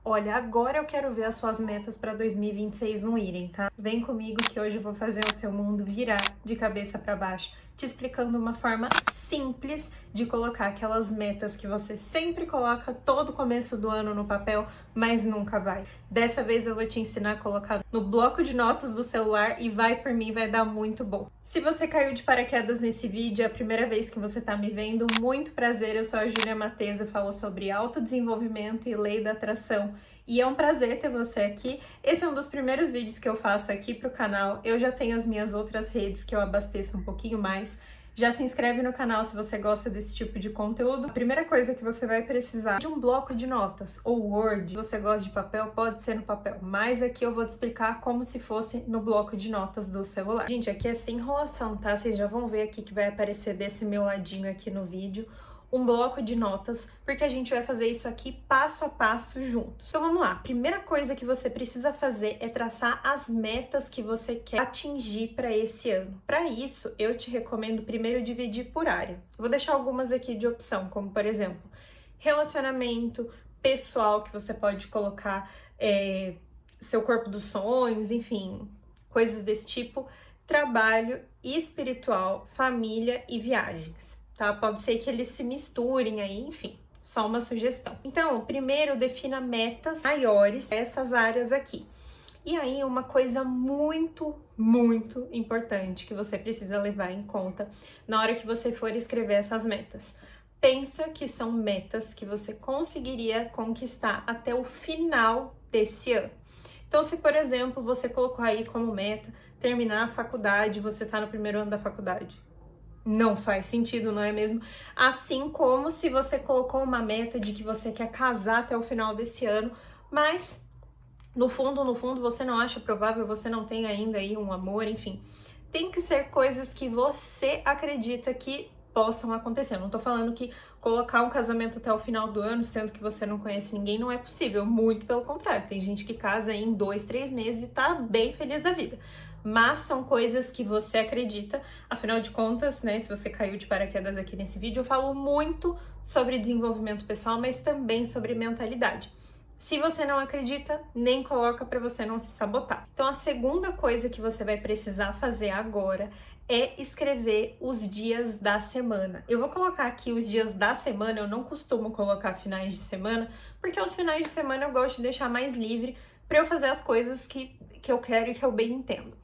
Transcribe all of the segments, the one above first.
Olha, agora eu quero ver as suas metas para 2026 não irem, tá? Vem comigo que hoje eu vou fazer o seu mundo virar de cabeça para baixo, te explicando uma forma simples de colocar aquelas metas que você sempre coloca todo começo do ano no papel, mas nunca vai. Dessa vez eu vou te ensinar a colocar no bloco de notas do celular e vai por mim, vai dar muito bom. Se você caiu de paraquedas nesse vídeo, é a primeira vez que você tá me vendo, muito prazer, eu sou a Júlia Matheus, eu falo sobre autodesenvolvimento e lei da atração. E é um prazer ter você aqui. Esse é um dos primeiros vídeos que eu faço aqui pro canal. Eu já tenho as minhas outras redes que eu abasteço um pouquinho mais. Já se inscreve no canal se você gosta desse tipo de conteúdo. A primeira coisa que você vai precisar de um bloco de notas ou Word. Se você gosta de papel, pode ser no papel. Mas aqui eu vou te explicar como se fosse no bloco de notas do celular. Gente, aqui é sem enrolação, tá? Vocês já vão ver aqui que vai aparecer desse meu ladinho aqui no vídeo um bloco de notas, porque a gente vai fazer isso aqui passo a passo juntos. Então vamos lá, primeira coisa que você precisa fazer é traçar as metas que você quer atingir para esse ano. Para isso, eu te recomendo primeiro dividir por área. Vou deixar algumas aqui de opção, como por exemplo, relacionamento pessoal, que você pode colocar seu corpo dos sonhos, enfim, coisas desse tipo, trabalho, espiritual, família e viagens. Tá? Pode ser que eles se misturem aí, enfim, só uma sugestão. Então, primeiro defina metas maiores nessas áreas aqui. E aí, uma coisa muito importante que você precisa levar em conta na hora que você for escrever essas metas. Pensa que são metas que você conseguiria conquistar até o final desse ano. Então, se por exemplo, você colocou aí como meta terminar a faculdade, você tá no primeiro ano da faculdade. Não faz sentido, não é mesmo? Assim como se você colocou uma meta de que você quer casar até o final desse ano, mas no fundo você não acha provável, você não tem ainda aí um amor, enfim. Tem que ser coisas que você acredita que possam acontecer. Eu não tô falando que colocar um casamento até o final do ano, sendo que você não conhece ninguém, não é possível. Muito pelo contrário. Tem gente que casa em 2, 3 meses e tá bem feliz da vida. Mas são coisas que você acredita, afinal de contas, né, se você caiu de paraquedas aqui nesse vídeo, eu falo muito sobre desenvolvimento pessoal, mas também sobre mentalidade. Se você não acredita, nem coloca para você não se sabotar. Então, a segunda coisa que você vai precisar fazer agora é escrever os dias da semana. Eu vou colocar aqui os dias da semana, eu não costumo colocar finais de semana, porque os finais de semana eu gosto de deixar mais livre para eu fazer as coisas que eu quero e que eu bem entendo.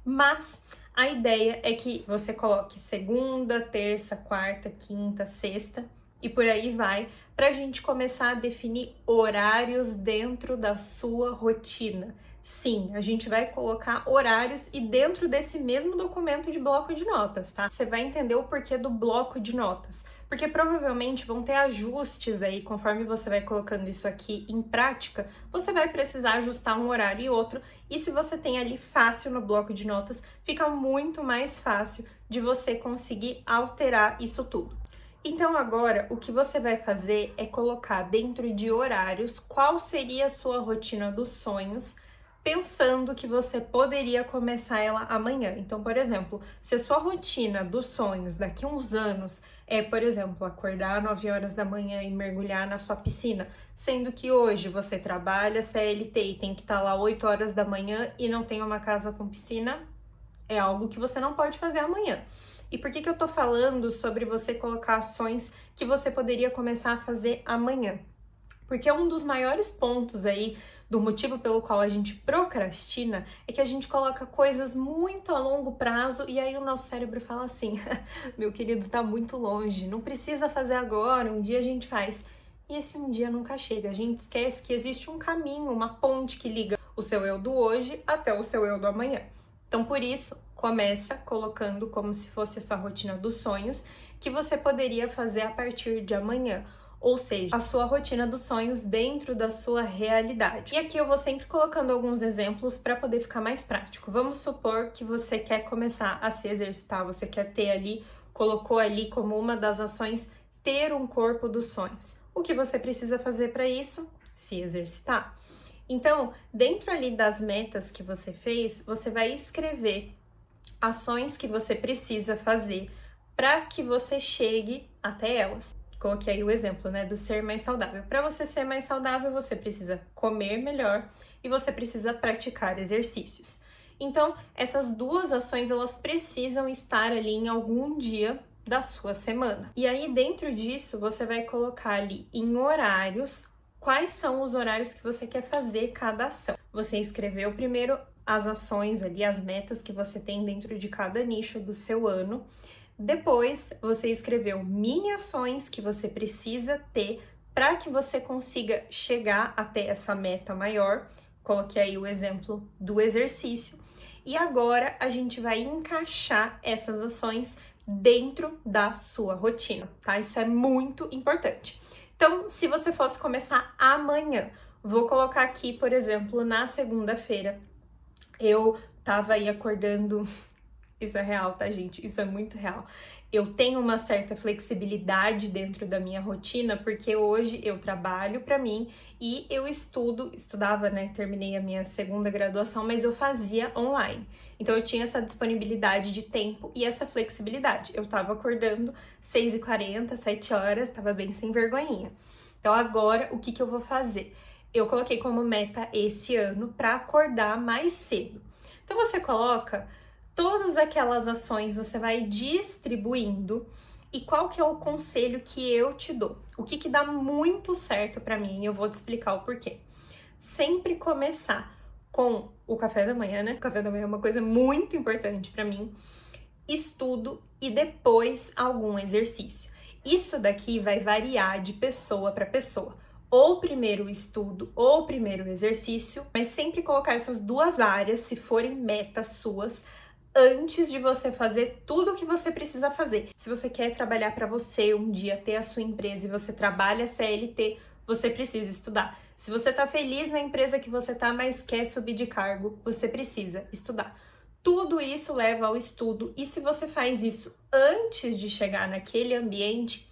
Mas a ideia é que você coloque segunda, terça, quarta, quinta, sexta e por aí vai, para a gente começar a definir horários dentro da sua rotina. Sim, a gente vai colocar horários e dentro desse mesmo documento de bloco de notas, tá? Você vai entender o porquê do bloco de notas. Porque provavelmente vão ter ajustes aí, conforme você vai colocando isso aqui em prática, você vai precisar ajustar um horário e outro, e se você tem ali fácil no bloco de notas, fica muito mais fácil de você conseguir alterar isso tudo. Então agora, o que você vai fazer é colocar dentro de horários qual seria a sua rotina dos sonhos, pensando que você poderia começar ela amanhã. Então, por exemplo, se a sua rotina dos sonhos daqui a uns anos é, por exemplo, acordar às 9 horas da manhã e mergulhar na sua piscina, sendo que hoje você trabalha CLT e tem que estar lá 8 horas da manhã e não tem uma casa com piscina, é algo que você não pode fazer amanhã. E por que eu tô falando sobre você colocar ações que você poderia começar a fazer amanhã? Porque um dos maiores pontos aí do motivo pelo qual a gente procrastina é que a gente coloca coisas muito a longo prazo e aí o nosso cérebro fala assim: meu querido, tá muito longe, não precisa fazer agora, um dia a gente faz. E esse um dia nunca chega, a gente esquece que existe um caminho, uma ponte que liga o seu eu do hoje até o seu eu do amanhã. Então, por isso, começa colocando como se fosse a sua rotina dos sonhos que você poderia fazer a partir de amanhã. Ou seja, a sua rotina dos sonhos dentro da sua realidade. E aqui eu vou sempre colocando alguns exemplos para poder ficar mais prático. Vamos supor que você quer começar a se exercitar, você quer ter ali, colocou ali como uma das ações, ter um corpo dos sonhos. O que você precisa fazer para isso? Se exercitar. Então, dentro ali das metas que você fez, você vai escrever ações que você precisa fazer para que você chegue até elas. coloquei aí o exemplo, né, do ser mais saudável. Para você ser mais saudável, você precisa comer melhor e você precisa praticar exercícios. Então, essas duas ações, elas precisam estar ali em algum dia da sua semana. E aí, dentro disso, você vai colocar ali em horários quais são os horários que você quer fazer cada ação. Você escreveu primeiro as ações ali, as metas que você tem dentro de cada nicho do seu ano. Depois, você escreveu mini ações que você precisa ter para que você consiga chegar até essa meta maior. Coloquei aí o exemplo do exercício. E agora a gente vai encaixar essas ações dentro da sua rotina, tá? Isso é muito importante. Então, se você fosse começar amanhã, vou colocar aqui, por exemplo, na segunda-feira, eu tava aí acordando. Isso é real, tá, gente? Isso é muito real. Eu tenho uma certa flexibilidade dentro da minha rotina, porque hoje eu trabalho para mim e eu estudava, né? Terminei a minha segunda graduação, mas eu fazia online. Então eu tinha essa disponibilidade de tempo e essa flexibilidade. Eu tava acordando 6h40, 7 horas, tava bem sem vergonhinha. Então agora, o que eu vou fazer? Eu coloquei como meta esse ano para acordar mais cedo. Então você coloca todas aquelas ações, você vai distribuindo. E qual que é o conselho que eu te dou? O que dá muito certo para mim? Eu vou te explicar o porquê. Sempre começar com o café da manhã, né? O café da manhã é uma coisa muito importante para mim. Estudo e depois algum exercício. Isso daqui vai variar de pessoa para pessoa. Ou primeiro o estudo ou primeiro o exercício, mas sempre colocar essas duas áreas, se forem metas suas, antes de você fazer tudo o que você precisa fazer. Se você quer trabalhar para você um dia, ter a sua empresa e você trabalha CLT, você precisa estudar. Se você tá feliz na empresa que você tá, mas quer subir de cargo, você precisa estudar. Tudo isso leva ao estudo e se você faz isso antes de chegar naquele ambiente,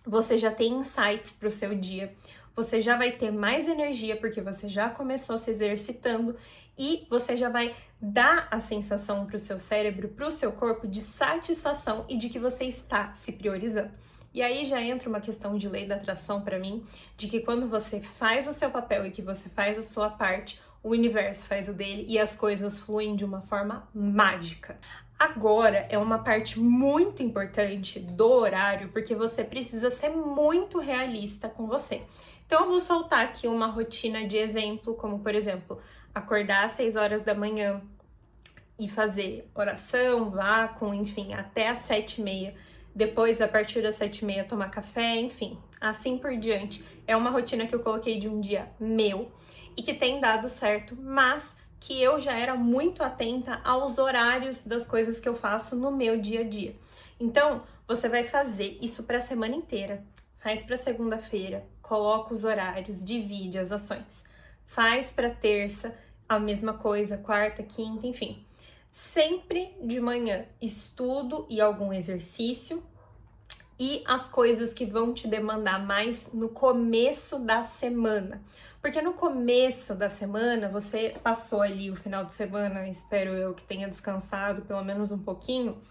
você já tem insights para o seu dia, você já vai ter mais energia porque você já começou se exercitando e você já vai dar a sensação para o seu cérebro, para o seu corpo de satisfação e de que você está se priorizando. E aí já entra uma questão de lei da atração para mim, de que quando você faz o seu papel e que você faz a sua parte, o universo faz o dele e as coisas fluem de uma forma mágica. Agora é uma parte muito importante do horário, porque você precisa ser muito realista com você. Então eu vou soltar aqui uma rotina de exemplo, como por exemplo, acordar às 6 horas da manhã e fazer oração, vácuo, enfim, até às 7h30. Depois, a partir das 7h30, tomar café, enfim, assim por diante. É uma rotina que eu coloquei de um dia meu e que tem dado certo, mas que eu já era muito atenta aos horários das coisas que eu faço no meu dia a dia. Então, você vai fazer isso para a semana inteira. Faz para segunda-feira, coloca os horários, divide as ações. Faz para terça, a mesma coisa, quarta, quinta, enfim. Sempre de manhã, estudo e algum exercício. E as coisas que vão te demandar mais no começo da semana. Porque no começo da semana, você passou ali o final de semana, espero eu que tenha descansado pelo menos um pouquinho,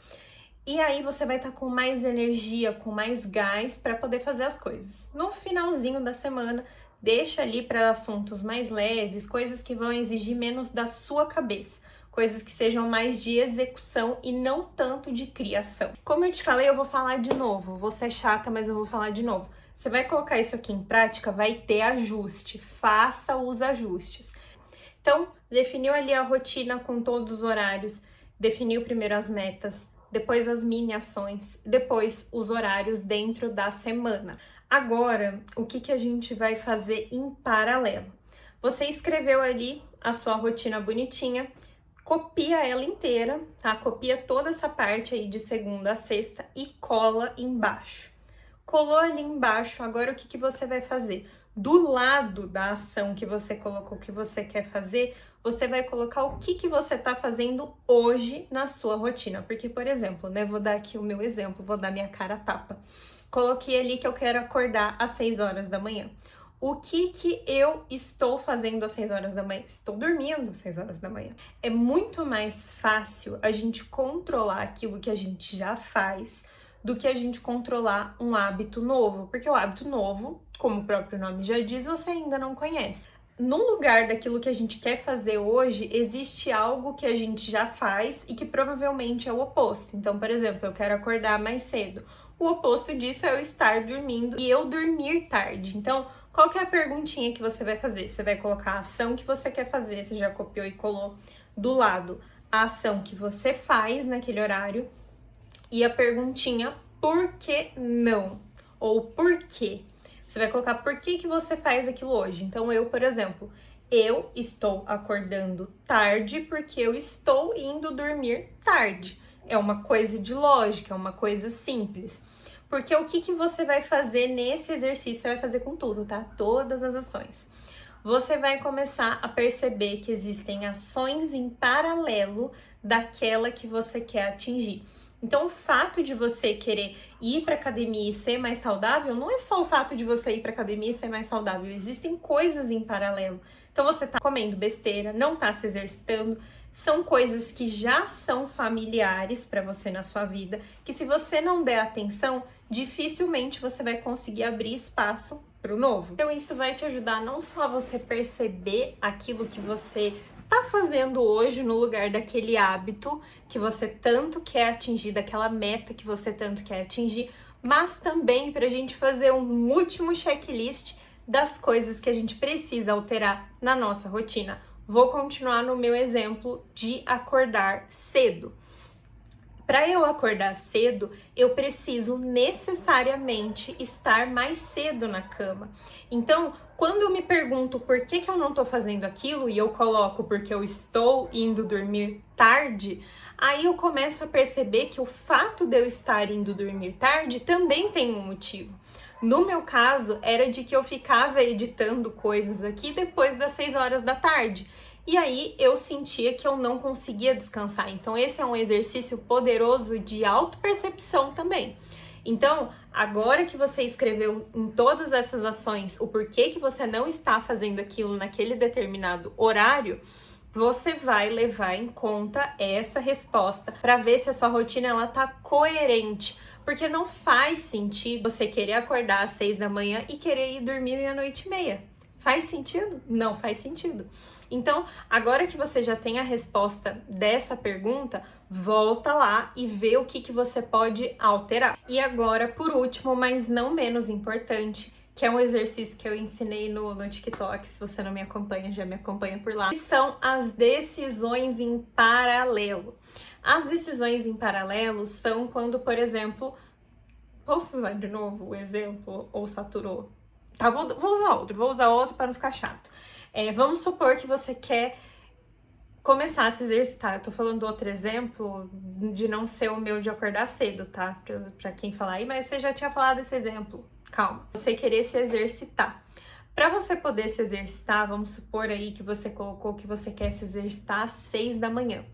e aí você vai estar com mais energia, com mais gás para poder fazer as coisas. No finalzinho da semana, deixa ali para assuntos mais leves, coisas que vão exigir menos da sua cabeça. Coisas que sejam mais de execução e não tanto de criação. Como eu te falei, eu vou falar de novo. Vou ser chata, mas eu vou falar de novo. Você vai colocar isso aqui em prática, vai ter ajuste. Faça os ajustes. Então, definiu ali a rotina com todos os horários, definiu primeiro as metas, depois as mini ações, depois os horários dentro da semana. Agora, o que a gente vai fazer em paralelo? Você escreveu ali a sua rotina bonitinha, copia ela inteira, tá? Copia toda essa parte aí de segunda a sexta e cola embaixo. Colou ali embaixo, agora o que você vai fazer? Do lado da ação que você colocou, que você quer fazer, você vai colocar o que você tá fazendo hoje na sua rotina. Porque, por exemplo, né, vou dar aqui o meu exemplo, vou dar minha cara a tapa. Coloquei ali que eu quero acordar às 6 horas da manhã. O que eu estou fazendo às 6 horas da manhã? Estou dormindo às 6 horas da manhã. É muito mais fácil a gente controlar aquilo que a gente já faz do que a gente controlar um hábito novo, porque o hábito novo, como o próprio nome já diz, você ainda não conhece. No lugar daquilo que a gente quer fazer hoje, existe algo que a gente já faz e que provavelmente é o oposto. Então, por exemplo, eu quero acordar mais cedo. O oposto disso é eu estar dormindo e eu dormir tarde. Então, qual que é a perguntinha que você vai fazer? Você vai colocar a ação que você quer fazer, você já copiou e colou do lado a ação que você faz naquele horário e a perguntinha por que não? Ou por quê? Você vai colocar por que você faz aquilo hoje. Então, eu, por exemplo, eu estou acordando tarde porque eu estou indo dormir tarde. É uma coisa de lógica, é uma coisa simples. Porque o que você vai fazer nesse exercício? Você vai fazer com tudo, tá? Todas as ações. Você vai começar a perceber que existem ações em paralelo daquela que você quer atingir. Então, o fato de você querer ir para academia e ser mais saudável não é só o fato de você ir para academia e ser mais saudável. Existem coisas em paralelo. Então, você tá comendo besteira, não tá se exercitando. São coisas que já são familiares para você na sua vida, que se você não der atenção, dificilmente você vai conseguir abrir espaço para o novo. Então, isso vai te ajudar não só a você perceber aquilo que você tá fazendo hoje no lugar daquele hábito que você tanto quer atingir, daquela meta que você tanto quer atingir, mas também para a gente fazer um último checklist das coisas que a gente precisa alterar na nossa rotina. Vou continuar no meu exemplo de acordar cedo. Para eu acordar cedo, eu preciso necessariamente estar mais cedo na cama. Então, quando eu me pergunto por que eu não estou fazendo aquilo e eu coloco porque eu estou indo dormir tarde, aí eu começo a perceber que o fato de eu estar indo dormir tarde também tem um motivo. No meu caso, era de que eu ficava editando coisas aqui depois das 6 horas da tarde. E aí eu sentia que eu não conseguia descansar. Então esse é um exercício poderoso de autopercepção também. Então, agora que você escreveu em todas essas ações o porquê que você não está fazendo aquilo naquele determinado horário, você vai levar em conta essa resposta para ver se a sua rotina ela tá coerente. Porque não faz sentido você querer acordar às 6 da manhã e querer ir dormir meia-noite e meia. Faz sentido? Não faz sentido. Então, agora que você já tem a resposta dessa pergunta, volta lá e vê o que você pode alterar. E agora, por último, mas não menos importante, que é um exercício que eu ensinei no TikTok, se você não me acompanha, já me acompanha por lá, que são as decisões em paralelo. As decisões em paralelo são quando, por exemplo, posso usar de novo o exemplo ou saturou? Tá, vou usar outro para não ficar chato. Vamos supor que você quer começar a se exercitar. Eu tô falando outro exemplo de não ser o meu de acordar cedo, tá? Pra quem falar aí, mas você já tinha falado esse exemplo. Calma. Você querer se exercitar. Para você poder se exercitar, vamos supor aí que você colocou que você quer se exercitar às 6 da manhã.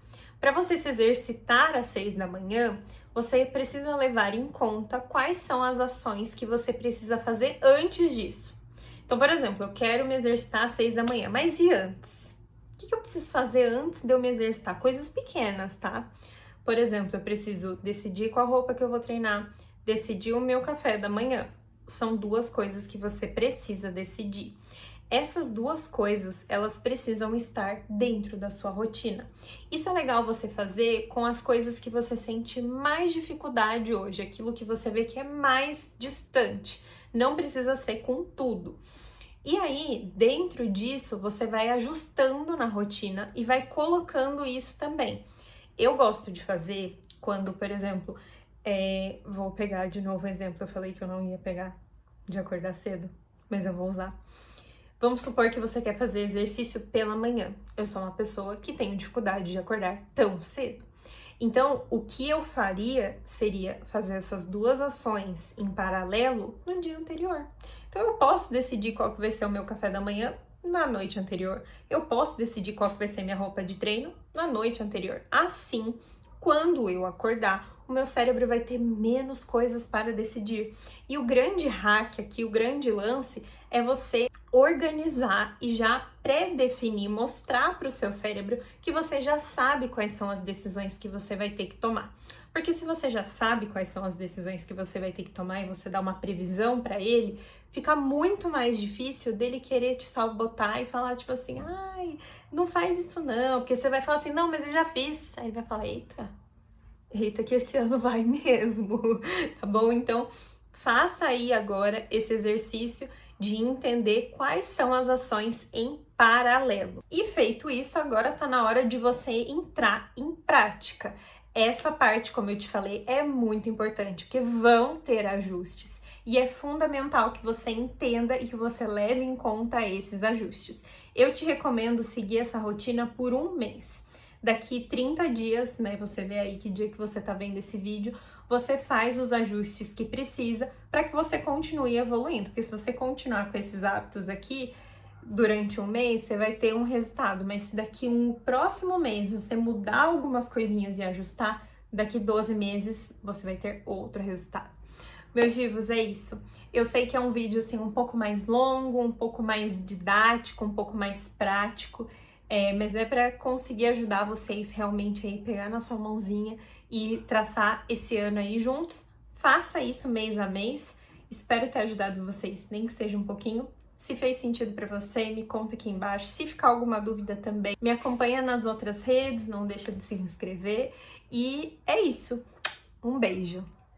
Para você se exercitar às 6 da manhã, você precisa levar em conta quais são as ações que você precisa fazer antes disso. Então, por exemplo, eu quero me exercitar às 6 da manhã, mas e antes? O que eu preciso fazer antes de eu me exercitar? Coisas pequenas, tá? Por exemplo, eu preciso decidir qual roupa que eu vou treinar, decidir o meu café da manhã. São duas coisas que você precisa decidir. Essas duas coisas, elas precisam estar dentro da sua rotina. Isso é legal você fazer com as coisas que você sente mais dificuldade hoje, aquilo que você vê que é mais distante. Não precisa ser com tudo. E aí, dentro disso, você vai ajustando na rotina e vai colocando isso também. Eu gosto de fazer quando, por exemplo, vou pegar de novo o exemplo, eu falei que eu não ia pegar de acordar cedo, mas eu vou usar. Vamos supor que você quer fazer exercício pela manhã. Eu sou uma pessoa que tenho dificuldade de acordar tão cedo. Então, o que eu faria seria fazer essas duas ações em paralelo no dia anterior. Então, eu posso decidir qual que vai ser o meu café da manhã na noite anterior. Eu posso decidir qual que vai ser minha roupa de treino na noite anterior. Assim, quando eu acordar, o o meu cérebro vai ter menos coisas para decidir. E o grande hack aqui, o grande lance, é você organizar e já pré-definir, mostrar para o seu cérebro que você já sabe quais são as decisões que você vai ter que tomar. Porque se você já sabe quais são as decisões que você vai ter que tomar e você dá uma previsão para ele, fica muito mais difícil dele querer te sabotar e falar tipo assim, ai, não faz isso não, porque você vai falar assim, não, mas eu já fiz. Aí ele vai falar, eita que esse ano vai mesmo, tá bom? Então, faça aí agora esse exercício de entender quais são as ações em paralelo. E feito isso, agora tá na hora de você entrar em prática. Essa parte, como eu te falei, é muito importante, porque vão ter ajustes. E é fundamental que você entenda e que você leve em conta esses ajustes. Eu te recomendo seguir essa rotina por um mês. Daqui 30 dias, né, você vê aí que dia que você tá vendo esse vídeo, você faz os ajustes que precisa para que você continue evoluindo. Porque se você continuar com esses hábitos aqui, durante um mês, você vai ter um resultado. Mas se daqui um próximo mês você mudar algumas coisinhas e ajustar, daqui 12 meses você vai ter outro resultado. Meus divos, é isso. Eu sei que é um vídeo assim um pouco mais longo, um pouco mais didático, um pouco mais prático, mas é para conseguir ajudar vocês realmente aí pegar na sua mãozinha e traçar esse ano aí juntos. Faça isso mês a mês. Espero ter ajudado vocês, nem que seja um pouquinho. Se fez sentido para você, me conta aqui embaixo. Se ficar alguma dúvida também, me acompanha nas outras redes, não deixa de se inscrever. E é isso. Um beijo!